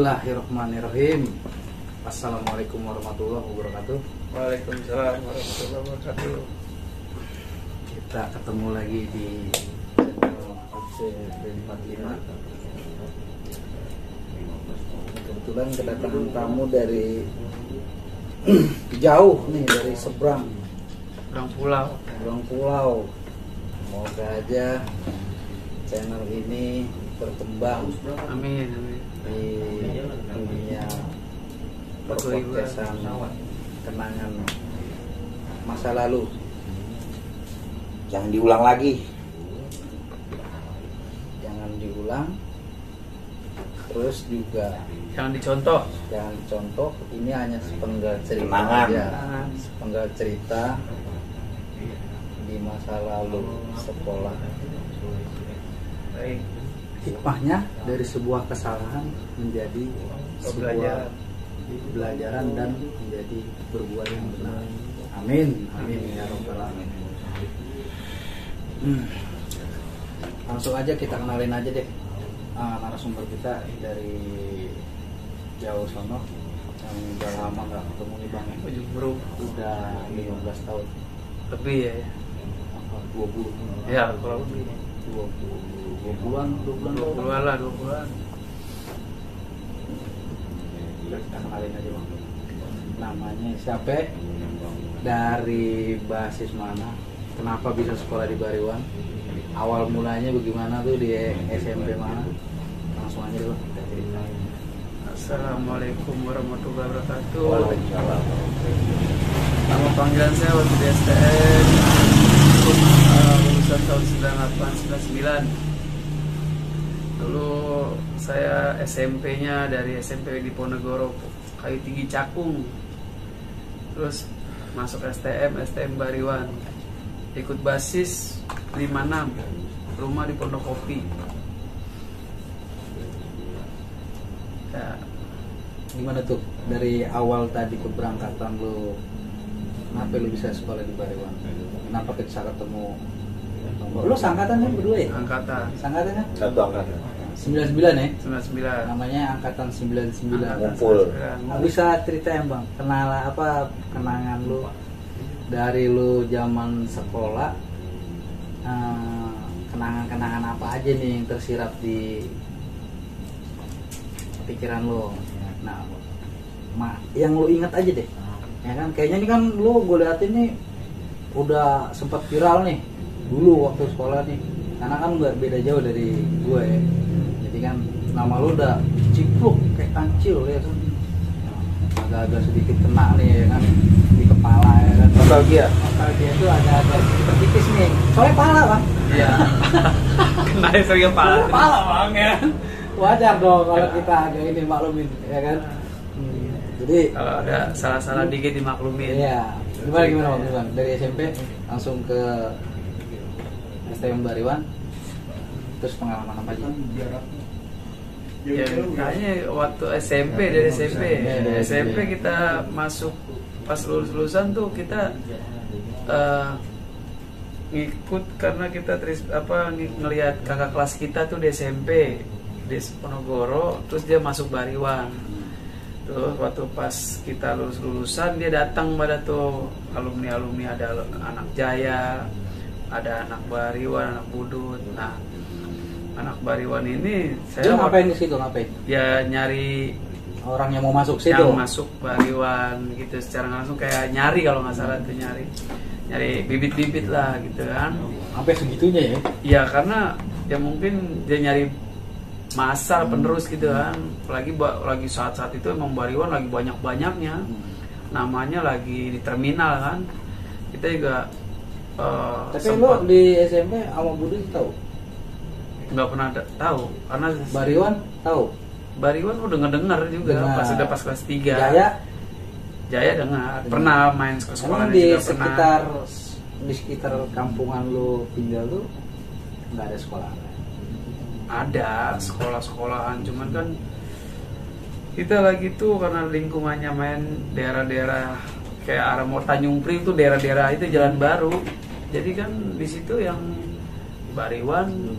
Bismillahirrahmanirrahim. Assalamualaikum warahmatullahi wabarakatuh. Waalaikumsalam warahmatullahi wabarakatuh. Kita ketemu lagi di channel OC45. Kebetulan kedatangan tamu dari jauh nih, dari seberang pulau. Semoga aja channel ini berkembang. Amin. Di dunia perpodcastan kenangan masa lalu. Jangan diulang lagi. Jangan diulang. Terus juga Jangan dicontoh. jangan dicontoh. Ini hanya sepenggal cerita Kenangan. aja. Sepenggal cerita di masa lalu sekolah. Baik. Hikmahnya dari sebuah kesalahan menjadi sebuah pembelajaran dan menjadi berbuah yang benar. Amin. Amin ya rabbal alamin. Langsung aja kita kenalin aja deh narasumber kita dari jauh sono yang udah lama nggak ketemu nih Bang. Bro, Udah 15 tahun. lebih ya. 20. Ya, kalau lebih. 20-an 20-an lah, 20-an. Kita kenalin aja Bang. Namanya siapa? Dari basis mana? Kenapa bisa sekolah di Bariwan? Awal mulanya bagaimana tuh di SMP mana? Langsung aja deh Bang, kita ceritain. Assalamualaikum warahmatullahi wabarakatuh. Waalaikumsalam. Nama panggilan saya waktu di STM lulusan tahun 98-99. Dulu saya SMP-nya dari SMP di Ponegoro, Kayu Tinggi Cakung. Terus masuk STM Bariwan. Ikut basis 56, rumah di Pondok Kopi. Ya, Gimana tuh dari awal tadi keberangkatan lu? Kenapa lu bisa sekolah di Bariwan? Kenapa bisa ketemu? Lu sangkatan kan berdua ya? angkatan Sangkatan kan? Satu angkatan. 99 ya? 99. Namanya angkatan 99. Ngumpul. Nggak bisa ceritain Bang, kenangan lu dari lu zaman sekolah, kenangan-kenangan apa aja nih yang tersirat di pikiran lu? Nah, yang lu ingat aja deh, ya kan? Kayaknya ini kan lu gue liatin nih udah sempat viral nih dulu waktu sekolah nih, karena kan nggak beda jauh dari gue ya. Jadi kan nama lu udah cipluk kayak kancil ya kan, agak-agak sedikit kena nih ya kan di kepala ya kan. Nostalgia itu ada tipis nih, soalnya pala Bang. Iya. Kena sering kepala. Pala Bang ya. Wajar dong kalau kita agak ini maklumin ya kan. Jadi Kalau ada salah-salah dikit dimaklumin. iya, gimana Bang? Dari SMP langsung ke STM Bariwan, terus pengalaman apa aja? Ya, kayaknya waktu SMP SMP kita masuk pas lulusan tuh kita ngikut karena kita ngelihat kakak kelas kita tuh di SMP di Ponegoro, terus dia masuk Bariwan. Terus waktu pas kita lulusan dia datang pada tuh alumni ada anak Jaya, ada anak Bariwan, anak Budut. Nah, anak Bariwan ini Dia ngapain di situ, ngapain? ya nyari Orang yang mau masuk situ. yang masuk Bariwan gitu secara langsung, kayak nyari kalau nggak salah tuh nyari bibit-bibit lah gitu kan. Sampai segitunya ya? Ya karena ya mungkin dia nyari masa penerus gitu kan. Lagi saat-saat itu emang Bariwan lagi banyak-banyaknya. Namanya lagi di terminal kan. Kita juga Tapi lu di SMP sama Budi tahu? nggak pernah tahu karena Bariwan tahu? Bariwan udah ngedengar juga Dengar. pas kelas 3. Jaya dengar. Pernah main ke sekolah Emang di juga pernah. sekitar kampungan lu tinggal tuh nggak ada sekolah? Ada sekolah-sekolahan, cuman kan kita lagi tuh karena lingkungannya main daerah-daerah kayak arah mau Tanjung Priok tuh daerah-daerah itu jalan baru. Jadi kan di situ yang Bariwan,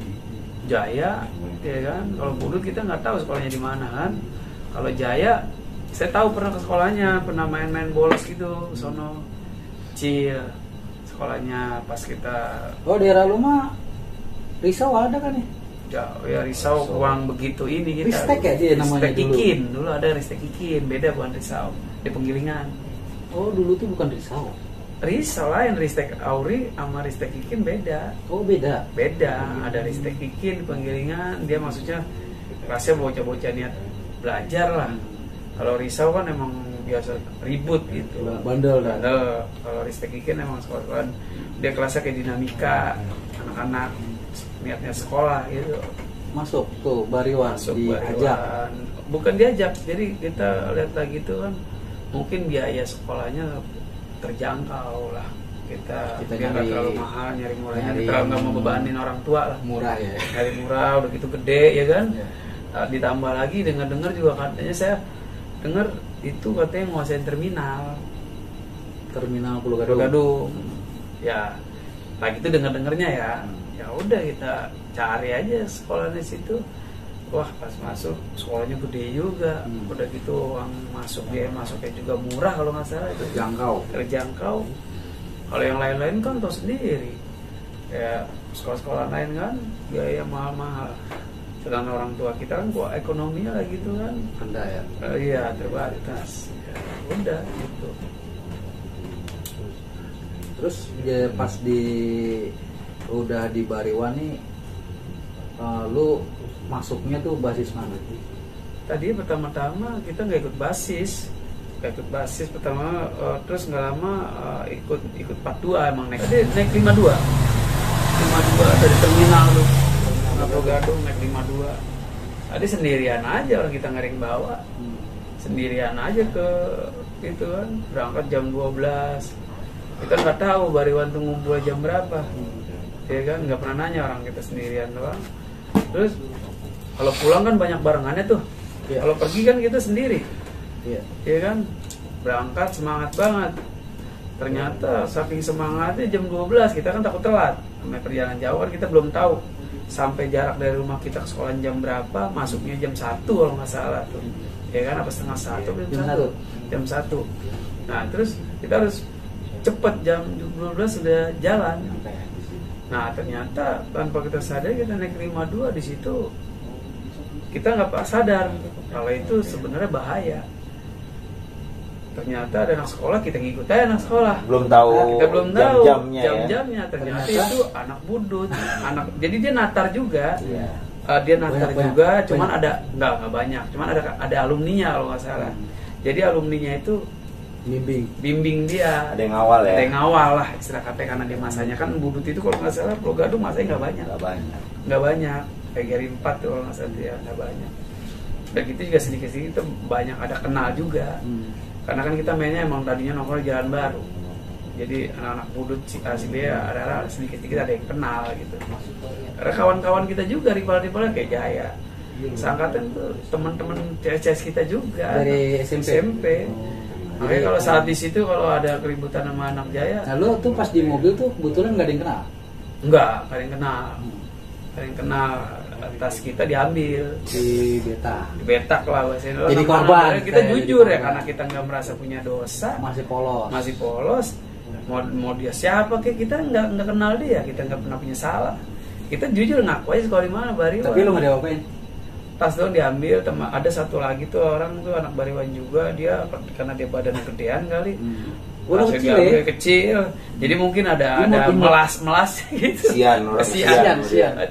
Jaya, ya kan. Kalau Budut kita nggak tahu sekolahnya di mana kan. Kalau Jaya, saya tahu pernah ke sekolahnya, pernah main-main bolos gitu, sono kecil sekolahnya pas kita. Oh daerah lu mah Risau ada kan ya? Ya Risau kurang begitu ini kita. Ristek ya dia namanya Ristek dulu. Ikin, dulu ada Ristek Ikin, beda bukan Risau, di Penggilingan. Oh dulu tuh bukan Risau. Risau lain, Ristek Auri sama Ristek Ikin beda. Oh beda. Beda, ada Ristek Ikin di Penggilingan, dia maksudnya kelasnya bocah-bocah niat belajar lah. Kalau Risau kan emang biasa ribut gitu. Bandel kan. Bandel. Kalau Ristek Ikin emang sekolah dia kelasnya kayak dinamika, anak-anak niatnya sekolah gitu. Masuk tuh Bariwan Masuk diajak. Bariwan. Bukan diajak, jadi kita lihat lagi tuh kan mungkin biaya sekolahnya terjangkau lah. Kita biar nggak nyari- terlalu mahal, nyari murahnya, nyari terlalu nggak yang mau bebanin orang tua lah. Murah ya. Nyari murah udah gitu gede ya kan. Ya. Ditambah lagi dengar-dengar juga katanya, saya dengar itu katanya nguasain Terminal Pulau Pulau Gadung. Gadung. Ya lagi itu dengar-dengarnya ya. Ya udah kita cari aja sekolah di situ. Wah pas masuk sekolahnya gede juga. Udah gitu uang masuk dia masuknya juga murah kalau nggak salah itu. Terjangkau. Kalau yang lain-lain kan tahu sendiri. Ya sekolah-sekolah lain kan biaya mahal-mahal. Sedangkan orang tua kita kan kok ekonominya lagi gitu kan. Anda ya. Iya terbatas. Ya, udah gitu. Terus ya, pas udah di Bariwan nih, lu masuknya tuh basis mana? Tadi pertama-tama kita nggak ikut basis pertama, terus nggak lama ikut 42 emang naik 52 dari terminal tuh Pulau Gadung naik 52. Tadi sendirian aja, orang kita nggak ada yang bawa, sendirian aja ke itu kan, berangkat jam 12. Kita nggak tahu Bariwan tuh ngumpul jam berapa, ya kan, nggak pernah nanya, orang kita sendirian doang. Terus kalau pulang kan banyak barengannya tuh. Iya. Kalau pergi kan kita sendiri, Iya. ya kan, berangkat semangat banget. Ternyata saking semangatnya jam 12 kita kan takut telat. Namanya perjalanan jauh kan kita belum tahu sampai jarak dari rumah kita ke sekolah jam berapa, masuknya jam 1 kalau nggak salah tuh, ya kan, apa setengah 1 jam 1. Nah terus kita harus cepet, jam 12 sudah jalan. Nah ternyata tanpa kita sadar kita naik 52 di situ, kita nggak sadar kalau itu sebenarnya bahaya. Ternyata ada anak sekolah, kita ngikut aja anak sekolah. Belum tahu Kita belum tahu jam-jamnya ya. Ternyata itu anak budut, jadi dia natar juga. Iya. Dia natar Banyak. juga, cuman ada nggak banyak, cuman ada alumninya kalau nggak salah. Jadi alumninya itu bimbing dia. Ada yang awal ya. Ada yang awal lah istilah katanya, karena dia masanya kan budut itu kalau nggak salah Pulau Gadung masanya nggak banyak. Nggak banyak. PGRI 4 tuh kalau nggak salah dia nggak banyak. Dan gitu juga sedikit-sedikit itu banyak ada kenal juga. Karena kan kita mainnya emang tadinya nongkrong Jalan Baru. Jadi anak-anak budut si A si B ada sedikit-sedikit ada yang kenal gitu. Karena kawan-kawan kita juga rival-rivalnya kayak Jaya. Seangkatan tuh teman-teman CS kita juga Dari SMP. Makanya kalau saat di situ kalau ada keributan sama anak Jaya, Nah lu tuh pas di mobil tuh kebetulan nggak ada yang kenal? enggak, ada yang kenal. Ada yang kenal, tas kita diambil, Di beta. dibetak lah bahasanya. Jadi Karena korban. kita Jadi jujur ya, korban. karena kita nggak merasa punya dosa, Masih polos. masih polos. Mau dia siapa, kayak kita nggak kenal dia, kita nggak pernah punya salah. Kita jujur ngaku aja sekolah di mana, Bariwan. Tapi lu nggak diapain? Tas doang diambil. Ada satu lagi tuh orang tuh anak Bariwan juga, dia karena dia badan gedean kali. Udah Tasnya kecil diambil ya? kecil. Jadi mungkin ada melas gitu. Orang Kasihan.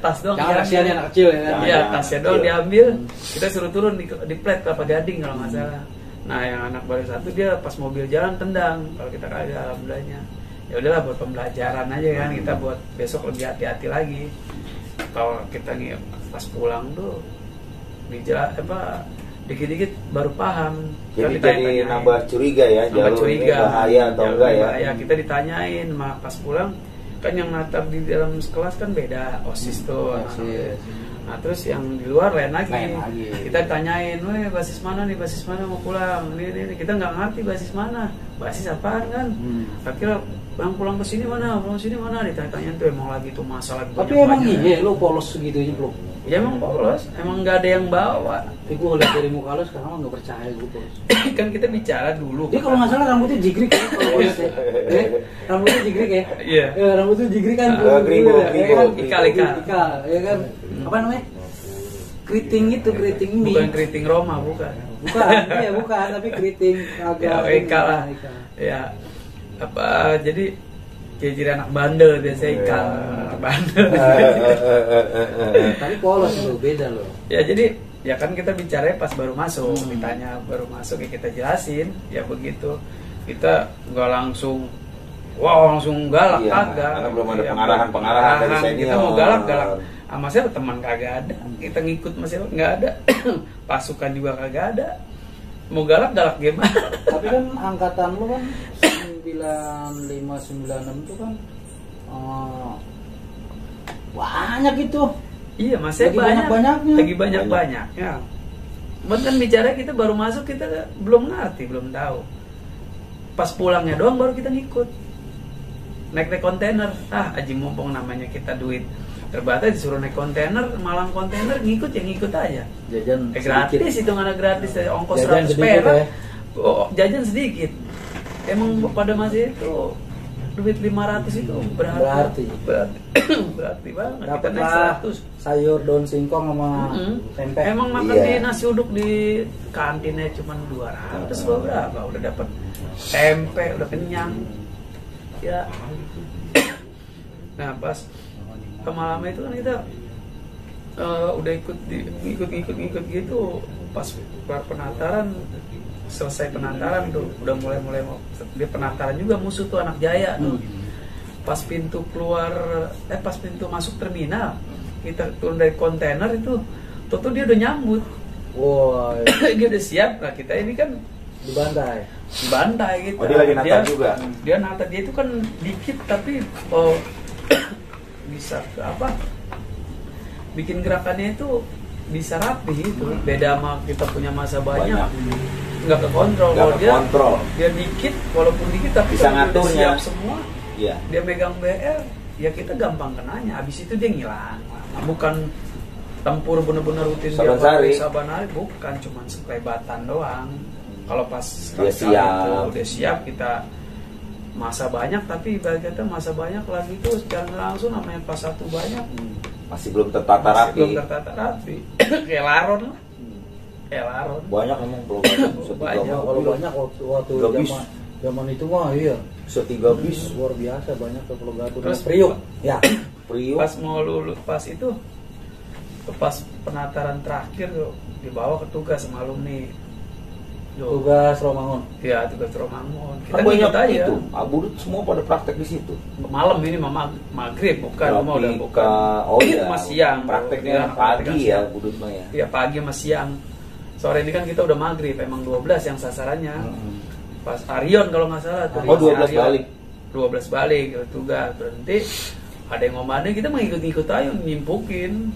Tas doang Jangan diambil. kasihan anak kecil ya kan? Jangan. Iya, tasnya doang Iya. diambil. Kita suruh turun di plat Kelapa Gading kalau nggak salah. Nah, yang anak baru satu dia pas mobil jalan tendang. Kalau kita kagak, alhamdulillahnya. Ya udahlah buat pembelajaran aja kan, kita buat besok lebih hati-hati lagi. Kalau kita nih pas pulang tuh di jalan dikit-dikit baru paham. Jadi Kita ditanya-tanyain. nambah curiga ya, Nambah jalur ini bahaya atau Jalur enggak ini ya. bahaya. Kita ditanyain, pas pulang kan yang natar di dalam kelas kan beda, OSIS tuh. OSIS. Nah terus yang di luar lain lagi. Lain lagi. Kita tanyain, basis mana nih, basis mana mau pulang? Ini. Kita nggak ngerti basis mana. basis apaan kan. Akhirnya bang pulang ke sini mana, ditanya tuh emang lagi tuh masalah. Tapi emang iya lu polos segitunya belum? Ya emang polos, emang nggak ada yang bawa. Tapi gue lihat dari muka lu sekarang nggak percaya gue polos. Kan kita bicara dulu. Dia kalau nggak salah rambutnya jigrik ya, kalau gue lihat ya. Rambutnya jigrik ya. Iya. Rambutnya jigrik kan. Gribo, ikal. Ya kan. Apa namanya? Keriting itu, keriting mie. Bukan keriting Roma, bukan. Bukan, tapi keriting agak. Ya, ikal lah. Ya. Apa jadi ciri anak bandel biasanya ikal bandel. Tapi polos itu beda loh. Ya jadi ya kan kita bicara pas baru masuk, ditanya baru masuk ya kita jelasin ya begitu. Kita nggak langsung langsung galak, iya, kagak. Karena belum ada Ya, pengarahan dari senior. Kita mau galak sama siapa teman kagak ada. Kita ngikut sama siapa nggak ada. Pasukan juga kagak ada. Mau galak gimana? Tapi kan angkatan lu kan 9596 itu kan banyak itu. Iya, masih banyak-banyaknya. Lagi banyak-banyaknya. Kan bicara kita baru masuk kita belum ngerti, belum tahu. Pas pulangnya doang baru kita ngikut. Naik kontainer. Aji mumpung namanya kita duit terbatas disuruh naik kontainer, malang kontainer ngikut aja. Jajan gratis, itu nggak gratis, ongkos jajan 100 perak. Ya. Jajan sedikit. Emang pada masa itu duit 500 itu berarti banget. Dapat Kita naik 100 sayur daun singkong sama tempe. Emang makan di nasi uduk di kantinnya cuma 200 berapa udah dapat tempe, udah kenyang. Ya. Nah, pas malam itu kan kita udah ikut gitu. Pas penataran, selesai penataran tuh udah mulai dia penataran juga musuh tuh anak Jaya tuh. Pas pintu masuk terminal kita turun dari kontainer itu tuh dia udah nyambut. Wow. Dia udah siap. Nah kita ini kan dibantai gitu. Dia lagi nata juga. Dia nata, dia itu kan dikit tapi bisa bikin gerakannya itu bisa rapi itu. Beda sama kita punya masa banyak. Nggak ke kontrol. Kalau dia dikit, walaupun dikit tapi bisa ngaturnya siap semua. Iya. Dia megang BR, ya kita gampang kenanya. Habis itu dia ngilang. Bukan tempur bener-bener rutin Sabanari, bukan cuma sekelebatan doang. Kalau pas udah siap kita masa banyak, tapi bagi kita masa banyak lagi tuh secara langsung namanya pas satu banyak masih belum tertata rapi. Kayak laron lah. Banyak emang belum banyak. Kalau banyak waktu zaman itu mah iya. Setiga bis luar biasa banyak ke Pulau Gadung. Terus Priuk. Ya. Priuk. Pas mau lulus pas penataran terakhir tuh dibawa ke tugas sama alumni. Tugas Romangun. Iya, tugas Romangun. Kita banyak aja. Itu, Abudut semua pada praktek di situ. Malam ini maghrib bukan, mau udah buka. Oh iya. Masih siang. Prakteknya pagi ya, Abudut mah ya. Iya, pagi sama siang. Sore ini kan kita udah maghrib, emang 12 yang sasarannya. Pas Arion kalau nggak salah tuh. 12 balik. 12 balik tugas berhenti. Ada yang ngomongin kita mengikut-ikut aja nyimpukin.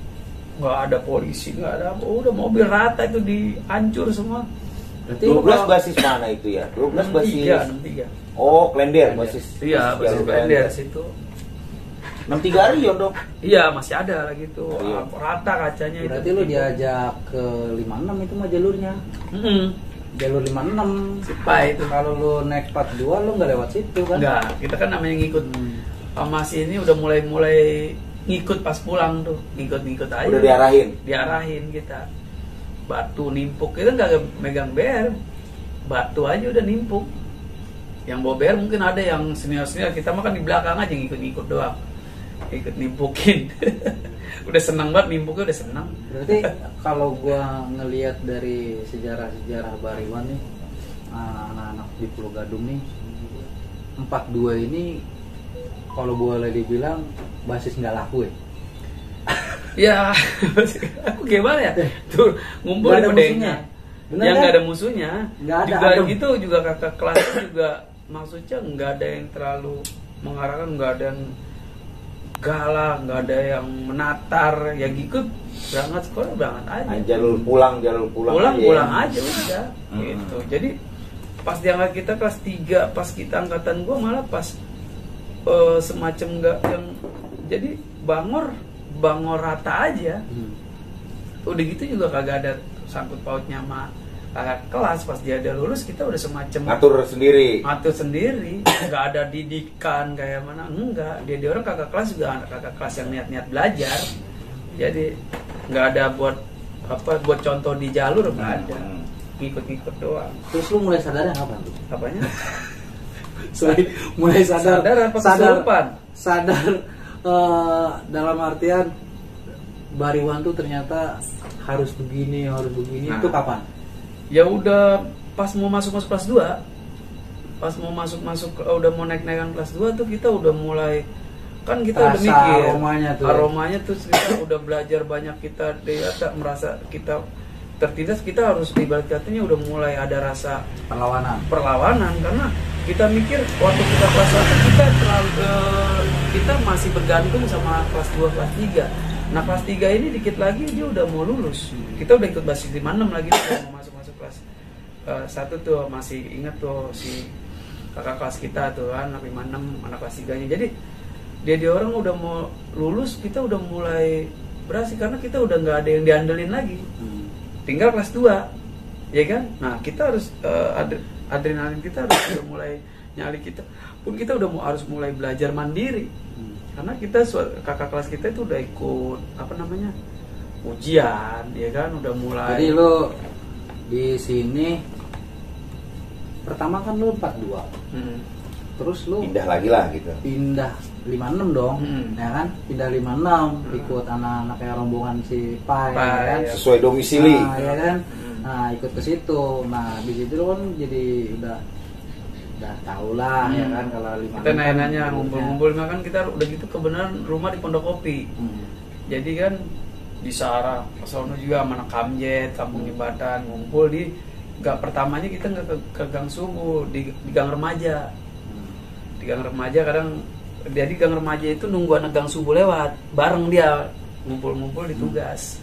Nggak ada polisi, nggak ada apa. Udah mobil rata itu dihancur semua. 12 basis mana itu ya? 12 basis 63. Oh, Klender basis. Iya, basis Klender situ. 63 Arion dong. Iya, masih ada lagi tuh. Rata kacanya. Berarti itu. Lu diajak ke 56 itu mah jalurnya. Jalur 56 Sipai itu. Kalau lu naik 42 lu nggak lewat situ kan? Enggak, kita kan namanya ngikut. Masih ini udah mulai ngikut pas pulang tuh. Ngikut aja. Udah Diarahin kita. Batu nimpuk, kita nggak megang BR, batu aja udah nimpuk. Yang bawa BR mungkin ada yang senior, kita makan di belakang aja ngikut doang, ikut nimpukin. Udah senang banget nimpuknya, udah senang. Berarti kalau gua ngelihat dari sejarah Bariwan nih, anak-anak di Pulau Gadung nih, 42 ini kalau boleh dibilang basis nggak laku ya. Ya, aku gimana ya? Tuh ngumpul di pedengnya. Yang nggak ada musuhnya. Juga gitu, juga kakak kelas juga maksudnya nggak ada yang terlalu mengarahkan, nggak ada yang galak, nggak ada yang menatar. Ya gitu, berangkat sekolah berangkat aja. Jalur pulang Pulang aja udah. Gitu. Jadi pas diangkat kita kelas 3, pas kita angkatan gua malah pas semacam nggak yang jadi bangor rata aja. Udah gitu juga kagak ada sangkut pautnya sama kakak kelas. Pas dia ada lulus kita udah semacam Ngatur sendiri. nggak ada didikan kayak mana, enggak. Dia orang kakak kelas juga anak kakak kelas yang niat belajar, jadi nggak ada buat contoh di jalur, nggak ada, ngikut doang. Terus lu mulai sadarnya kapan tuh? Apanya? Mulai sadar apa kesurupan? sadar dalam artian Bariwan tuh ternyata harus begini Nah. itu kapan? Ya udah pas mau masuk kelas 2, pas mau masuk udah mau naik-naikan kelas 2 tuh kita udah mulai, kan kita udah mikir aromanya tuh kita udah belajar banyak, kita merasa kita tertindas, kita harus ibarat katanya udah mulai ada rasa perlawanan karena kita mikir waktu kita kelas 1 kita masih bergantung sama kelas 2 kelas 3. Nah kelas 3 ini dikit lagi dia udah mau lulus, kita udah ikut basis 56 lagi mau masuk kelas 1 tuh. Masih ingat tuh si kakak kelas kita tuh kan 56 anak kelas 3 nya. Jadi dia orang udah mau lulus, kita udah mulai berhasil karena kita udah nggak ada yang diandelin lagi, tinggal kelas 2 ya kan. Nah kita harus adrenalin kita harus udah mulai nyali, kita pun kita udah harus mulai belajar mandiri. Karena kita kakak kelas kita itu udah ikut ujian ya kan, udah mulai. Jadi lo di sini pertama kan lo 42, terus lo Pindah lagi lah gitu. pindah 56 dong, ya kan, pindah 56 ikut anak-anak kayak rombongan si Pai, ya kan? Sesuai domisili. Nah, ya kan, nah ikut ke situ. Nah di situ lo kan jadi udah tau lah ya kan kalau 56 kita nanya ngumpul-ngumpul kan, kita udah gitu kebenaran rumah di Pondok Kopi. Jadi kan di Sarah sono juga sama anak Kamjet, Kampung Jembatan, ngumpul di pertamanya kita nggak ke Gang Subuh, di Gang Remaja. Di Gang Remaja kadang jadi Gang Remaja itu nunggu anak Gang Subuh lewat, bareng dia ngumpul-ngumpul di tugas.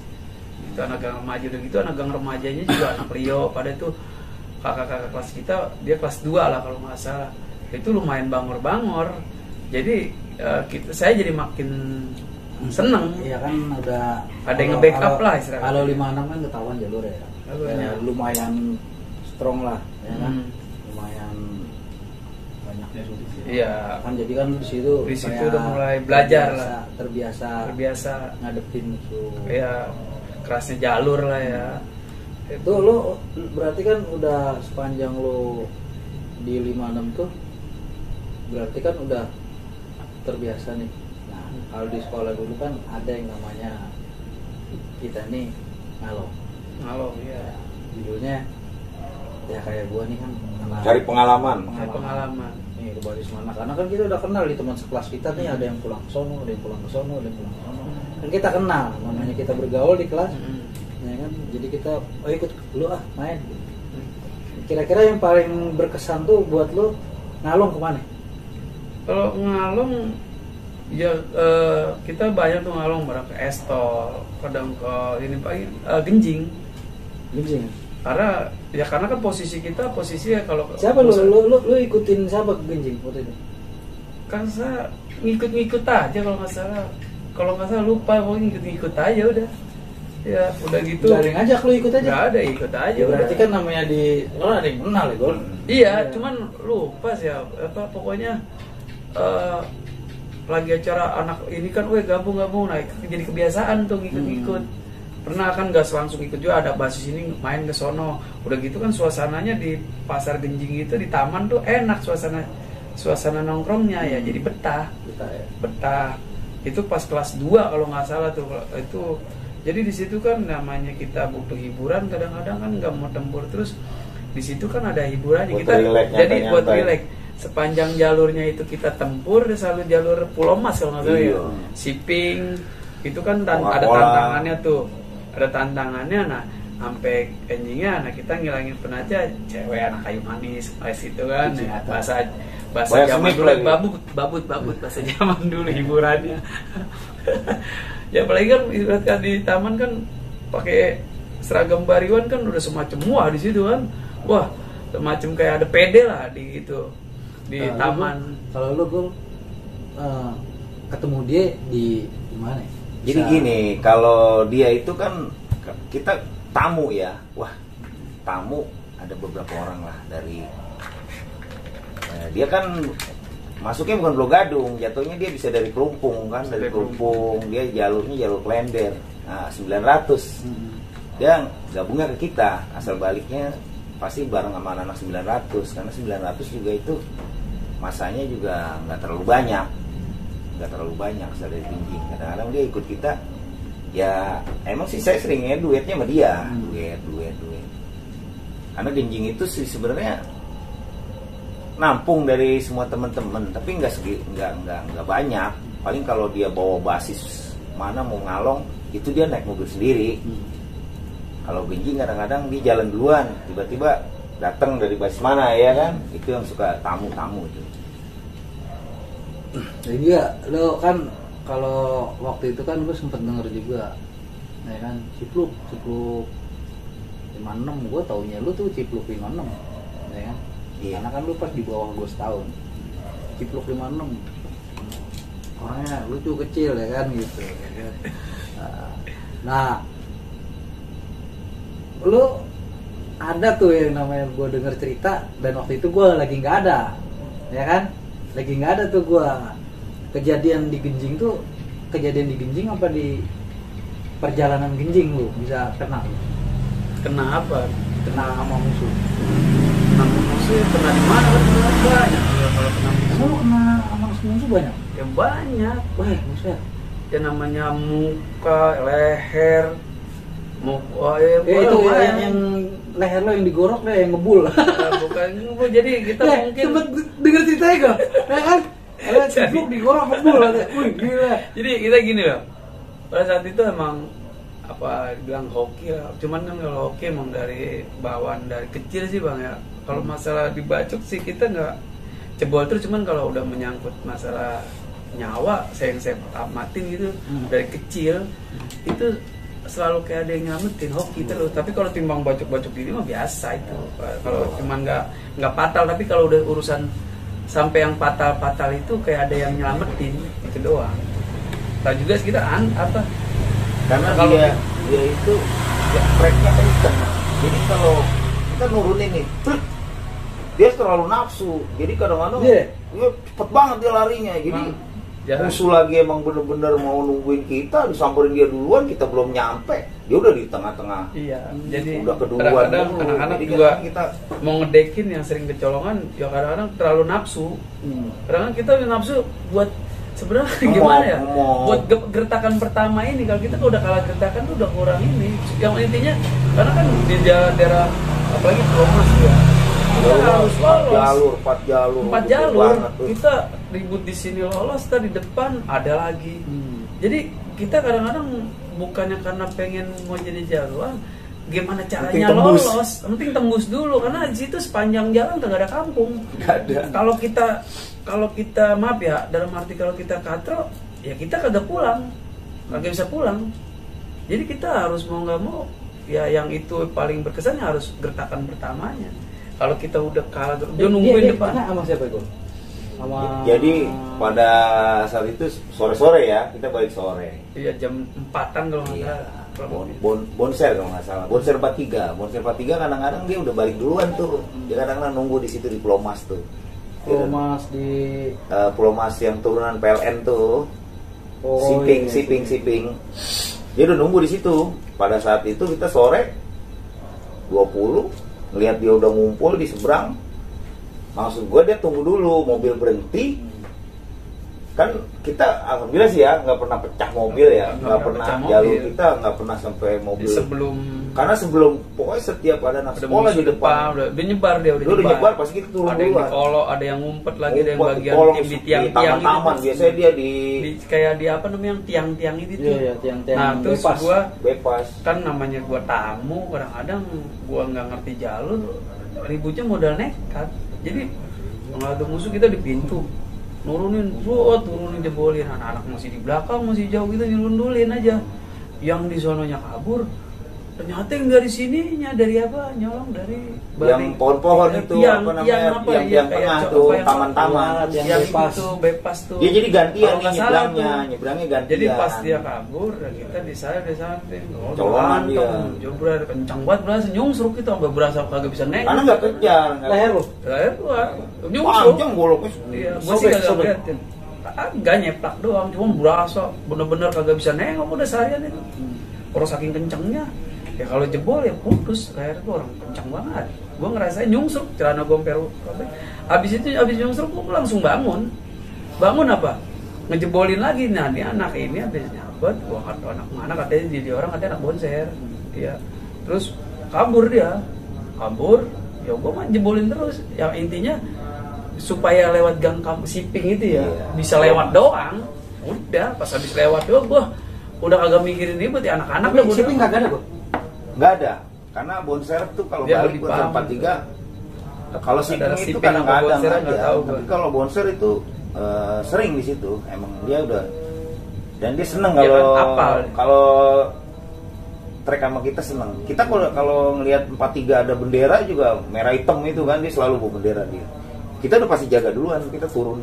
Itu anak Gang Remaja, udah gitu anak Gang Remajanya juga anak Rio, pada itu kakak-kakak kelas kita, dia kelas 2 lah kalau nggak salah. Itu lumayan bangor-bangor. Jadi saya jadi makin seneng. Iya kan, udah ada yang nge-backup lah istilahnya. Kalau 56 kan ketahuan jalur ya. Ya, lumayan strong lah ya kan. Lumayan banyak. Iya. Kan jadi kan di situ udah mulai belajar lah. Terbiasa ngadepin musuh. Iya, kerasnya jalur lah ya. Itu lo berarti kan udah sepanjang lo di 56 tuh berarti kan udah terbiasa nih. Nah kalau di sekolah dulu kan ada yang namanya kita nih ngalong ya. Judulnya ya kayak gua nih kan Cari pengalaman. nih ke baris mana, karena kan kita udah kenal di teman sekelas kita nih, ada yang pulang ke sono, ada yang pulang ke sono, kan kita kenal, namanya kita bergaul di kelas. Ya kan, jadi kita ikut lu main. Kira-kira yang paling berkesan tuh buat lu ngalong kemana? Kalau ngalong ya kita banyak tuh ngalong bareng ke Estol, kadang ke ini Genjing. Karena kan posisi kita ya kalau siapa lu ikutin siapa ke Genjing waktu itu? Kan saya ngikut aja kalau nggak salah lupa, pokoknya ngikut aja udah. Ya udah gitu. Gak ada yang ngajak, lu ikut aja? Gak ada, ikut aja. Berarti kan namanya lo ada yang kenal ya, Gol? Iya, cuman lupa sih pokoknya lagi acara anak ini kan, gabung, nah jadi kebiasaan tuh ngikut-ngikut. Pernah kan gak langsung ikut juga, ada basis ini main ke sono. Udah gitu kan suasananya di pasar Genjing itu, di taman tuh enak suasana nongkrongnya ya, jadi betah. Itu pas kelas 2 kalau nggak salah tuh itu. Jadi di situ kan namanya kita butuh hiburan, kadang-kadang kan nggak mau tempur terus. Di situ kan ada hiburannya, kita jadi buat relax. Sepanjang jalurnya itu kita tempur, selalu jalur Pulau Mas kalau nggak salah ya. Siping itu kan ada tantangannya tuh, ada tantangannya. Nah sampai endingnya, nah kita ngilangin penajam cewek anak kayu manis, itu kan ya, bahasa zaman dulu, babut bahasa zaman dulu hiburannya. Ya apalagi kan di taman kan pakai seragam Bariwan kan udah semacam di situ kan. Wah, semacam kayak ada PD lah di itu di taman. Kalau lu Gul, ketemu dia di mana? Jadi gini, kalau dia itu kan kita tamu ya, wah tamu ada beberapa orang lah dari dia kan masuknya bukan Pulau Gadung, jatuhnya dia bisa dari Kelungkung kan, dari Kelungkung dia jalurnya jalur Klender, nah 900 dia gabungnya ke kita, asal baliknya pasti bareng sama anak 900 karena 900 juga itu masanya juga nggak terlalu banyak asal dari Genjing. Kadang-kadang dia ikut kita ya, emang sih saya seringnya duetnya sama dia, duet karena Genjing itu sih sebenarnya nampung dari semua teman-teman, tapi nggak banyak. Paling kalau dia bawa basis mana mau ngalong itu dia naik mobil sendiri. Kalau Genjing kadang-kadang dia jalan duluan, tiba-tiba datang dari basis mana ya kan, itu yang suka tamu-tamu itu. Jadi ya lo kan kalau waktu itu kan gue sempet denger juga, ya kan Cipluk 56, gue taunya lu tuh Cipluk 56, ya kan? Iya. Karena kan lu pas di bawah gue setahun. Cipluk 56 orangnya lucu kecil ya kan gitu ya kan? Nah lu ada tuh yang namanya gue denger cerita, dan waktu itu gue lagi nggak ada, ya kan? Lagi nggak ada tuh gue. Kejadian di Genjing apa di perjalanan Genjing lu bisa kena Kenapa? kena sama musuh? Musuh kena di mana kan banyak kalau kena Emang lu kena sama musuh banyak? ya banyak. Wah, buset. Ya namanya muka, leher, muka Itu yang leher lo yang digorok deh, yang ngebul. bukan ngebul. Jadi kita mungkin sempet denger ceritanya gak? Ya kan? Ada Cipluk digorok ngebul. Wih, gila. Jadi kita gini loh. Pada saat itu emang apa bilang hoki lah. Cuman kan kalau hoki emang dari bawaan dari kecil sih Bang ya. Kalau masalah dibacok sih kita nggak cebol terus, cuman kalau udah menyangkut masalah nyawa saya amatin gitu dari kecil itu selalu kayak ada yang nyelamatin, hoki terus. Tapi kalau timbang bacok-bacok diri mah biasa itu. Kalau cuman nggak fatal, tapi kalau udah urusan sampai yang fatal itu kayak ada yang nyelamatin itu doang. Nah juga kita apa? Karena kalau dia itu ya tracknya kenceng. Jadi kalau kita nurunin nih, dia terlalu nafsu. Jadi kadang-kadang dia cepet banget dia larinya. Jadi musuh lagi emang bener-bener mau nungguin kita, disamperin dia duluan, kita belum nyampe, dia udah di tengah-tengah. Iya, jadi udah keduluan. Kadang-kadang anak-anak juga kita mau ngedekin yang sering kecolongan, ya kadang-kadang terlalu nafsu. Kadang-kadang kita nafsu buat sebenarnya gimana ya? Buat gertakan pertama ini, kalau kita udah kalah gertakan tuh udah kurang ini. Yang intinya karena kan di daerah apalagi Promas ya. Kita harus lolos 4 jalur. Kita ribut di sini lolos, tadi di depan ada lagi. Jadi kita kadang-kadang bukannya karena pengen mau jadi jagoan, gimana caranya lolos, penting tembus dulu karena di situ sepanjang jalan nggak ada kampung. Kalau kita maaf ya, dalam arti kalau kita katro, ya kita kagak bisa pulang. Jadi kita harus mau nggak mau, ya yang itu paling berkesan harus gertakan pertamanya. Kalau kita udah kalah, dia nungguin depan. Sama siapa itu? Jadi pada saat itu sore-sore ya, kita balik sore. Iya jam 4-an kalau nggak salah. Bonser kalau nggak salah. Bonser 43 kadang-kadang dia udah balik duluan tuh. Dia kadang-kadang nunggu di situ di Pulau Mas tuh. Pulau Mas di Pulau Mas yang turunan PLN tuh. Siping. Dia udah nunggu di situ. Pada saat itu kita sore 20 ngelihat dia udah ngumpul di seberang, maksud gue dia tunggu dulu mobil berhenti. Kan kita alhamdulillah sih ya nggak pernah pecah mobil ya, nggak pernah jalur kita nggak pernah sampai mobil karena sebelum pokoknya setiap ada anak sekolah di depan udah nyebar dia udah nyebar pasti kita turun ada yang duluan. di kolong, ada yang ngumpet lagi, ada yang bagian tim di tiang-tiang taman biasanya dia di kayak di apa namanya yang tiang-tiang itu tuh. Tiang-tiang nah terus gua bebas kan namanya gua tamu, kadang-kadang gua nggak ngerti jalur, ributnya modal nekat. Jadi kalau ada musuh kita di pintu turunin jebolin, anak-anak masih di belakang masih jauh, kita nyelundulin aja. Yang di sononya kabur ternyata yang dari sininya dari apa nyolong dari yang pohon-pohon itu yang, apa namanya yang kayak tengah apa tuh yang- taman-taman yang itu bebas tuh. dia jadi gantian Kalau nih nggak salah nyebrangnya gantian. jadi pas dia kabur dan kita di saya di samping Colongan dia. jebret kencang banget berasa nyungsruk itu sampai berasa kagak bisa nengok Karena nggak kejar. Leher lu. leher gua nyungsruk Panjang goloknya. iya gua sih kagak sobek. ngeliatin agak nyeplak doang cuma berasa bener-bener kagak bisa nengok udah seharian itu kalau saking kencangnya ya kalau jebol ya putus leher gua orang kencang banget gua ngerasain nyungsruk celana gua sampai robek abis nyungsruk gua langsung bangun apa ngejebolin lagi nah ini anak ini habis nyabet gua kata anak mana katanya jadi orang katanya anak bonser iya terus kabur ya gua mah jebolin terus yang intinya supaya lewat gang siping itu ya Iya. bisa lewat doang udah pas habis lewat doang gua udah kagak mikirin ribet ya anak-anak Tapi udah siping nggak ada kok. Nggak ada. Karena bonser tuh kalau Dia balik lebih ke paham. 43 kalau Ada siping itu siping kadang-kadang sama bonser aja. nggak tahu gua. Tapi kalau bonser itu sering di situ. Emang dia udah dan dia seneng Ya kan, kalau hafal. kalau trek sama kita seneng. Kita kalau ngelihat 43 ada bendera juga merah hitam itu kan dia selalu bawa bendera dia. Kita udah pasti jaga duluan, kita turun.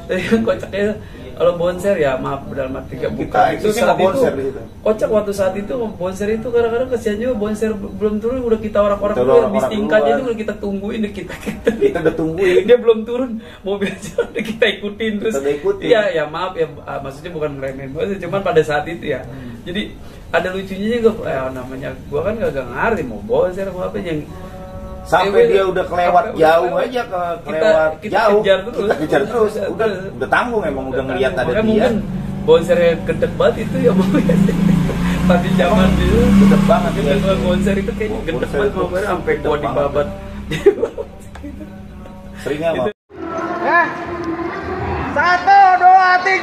Tapi yang kocaknya kalau bonser ya maaf dalam arti gak buka Kita itu eksisnya saat nggak bonser di itu situ. kocak waktu saat itu bonser itu kadang-kadang kesian juga bonser belum turun udah kita orang-orang Kita dulu bis orang-orang tingkatnya duluan. itu udah kita tungguin udah kita Kita udah tungguin. dia belum turun mobilnya udah kita ikutin terus Kita udah ikutin. ya maaf ya maksudnya bukan ngeremehin bonser cuman pada saat itu ya jadi ada lucunya juga namanya gua kan gak ngerti mau bonser mau apa yang Sampai dia udah kelewat jauh aja kelewat kita jauh. kejar terus. Kita kejar terus. Kejar Udah terus. udah tanggung emang udah ngelihat ada Makanya dia. mungkin bonsernya gede banget itu ya mungkin tadi zaman dulu Gede banget kita ya. bonser itu kayaknya gede Bonser banget itu mobilnya sampai gede gua banget. dibabat Seringnya mah. 1, 2, 3